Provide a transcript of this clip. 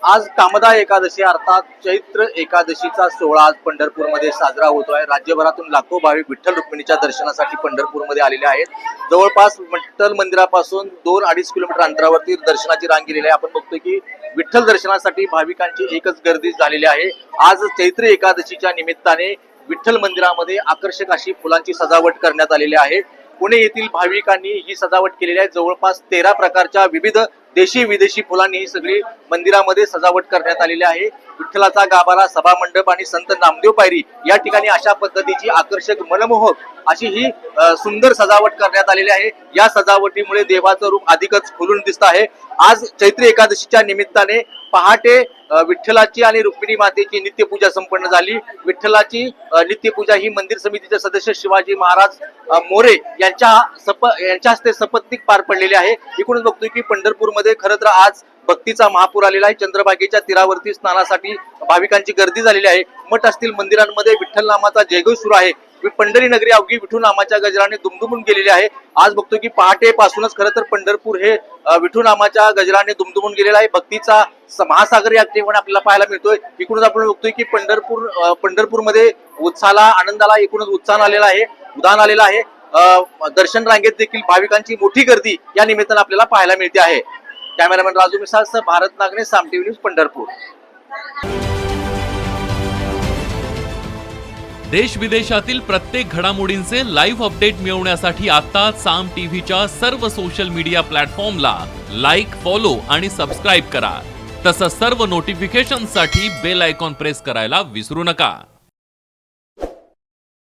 आज कामदा एकादशी अर्थात चैत्र एकादशीचा सोहळा आज पंढरपूरमध्ये साजरा होतोय। राज्यभरातून लाखो भाविक विठ्ठल रुक्मिणीच्या दर्शनासाठी पंढरपूरमध्ये आलेले आहेत। जवळपास विठ्ठल मंदिरापासून 2-2.5 किलोमीटर अंतरावरती दर्शनाची रांग गेलेली आहे। आपण बघतोय की विठ्ठल दर्शनासाठी भाविकांची एकच गर्दी झालेली आहे। आज चैत्र एकादशीच्या निमित्ताने विठ्ठल मंदिरामध्ये आकर्षक अशी फुलांची सजावट करण्यात आलेली आहे। पुणे येथील भाविकांनी ही सजावट केलेली आहे। जवळपास 13 प्रकारच्या विविध देशी विदेशी फुलांनी ही सगळी मंदिरामध्ये सजावट करण्यात आलेली आहे। विठ्ठलाचा गाभारा, सभा मंडप आणि संत नामदेव पायरी या ठिकाणी अशा पद्धतीची आकर्षक मनमोहक अशी ही सुंदर सजावट करण्यात आलेली आहे। या सजावटीमुळे देवाचं रूप अधिकच खुलून दिसत आहे। आज चैत्र एकादशीच्या निमित्ताने पहाटे विठ्ठलाची आणि रुक्मिणी मातेची नित्यपूजा संपन्न झाली। विठ्ठलाची नित्यपूजा ही मंदिर समितीचे सदस्य शिवाजी महाराज मोरे यांच्या हस्ते सपत्नीक पार पडलेली आहे। एकूणच बघतोय की पंढरपूरमध्ये खरं तर आज भक्तीचा महापूर आलेला आहे। चंद्रभागेच्या तीरावरती स्नानासाठी भाविकांची गर्दी झालेली आहे। मठ असतील, मंदिरांमध्ये विठ्ठल नामाचा जयघोष सुरू आहे। पंढरी नगरी अवघी विठू नामाच्या गजराने दुमदुमून गेलेली आहे। आज बघतो की पहाटेपासूनच खरं तर पंढरपूर हे विठू नामाच्या गजराने दुमदुमून गेलेला आहे। भक्तीचा महासागर या ठिकाणी आपल्याला पाहायला मिळतोय। एकूणच आपण बघतोय की पंढरपूरमध्ये उत्साहाला, आनंदाला एकूणच उत्साह आलेला आहे, उधाण आलेलं आहे। दर्शन रांगेत देखील भाविकांची मोठी गर्दी या निमित्तानं आपल्याला पाहायला मिळते आहे। कॅमेरामॅन राजू मिसाळ, भारत नागणे, साम टीव्ही न्यूज, पंढरपूर। देश विदेशातील प्रत्येक घडामोडींचे लाईव्ह अपडेट मिळवण्यासाठी आता साम टीव्हीच्या सर्व सोशल मीडिया प्लॅटफॉर्मला लाईक, फॉलो आणि सबस्क्राईब करा। तसंच सर्व नोटिफिकेशनसाठी बेल आयकॉन प्रेस करायला विसरू नका।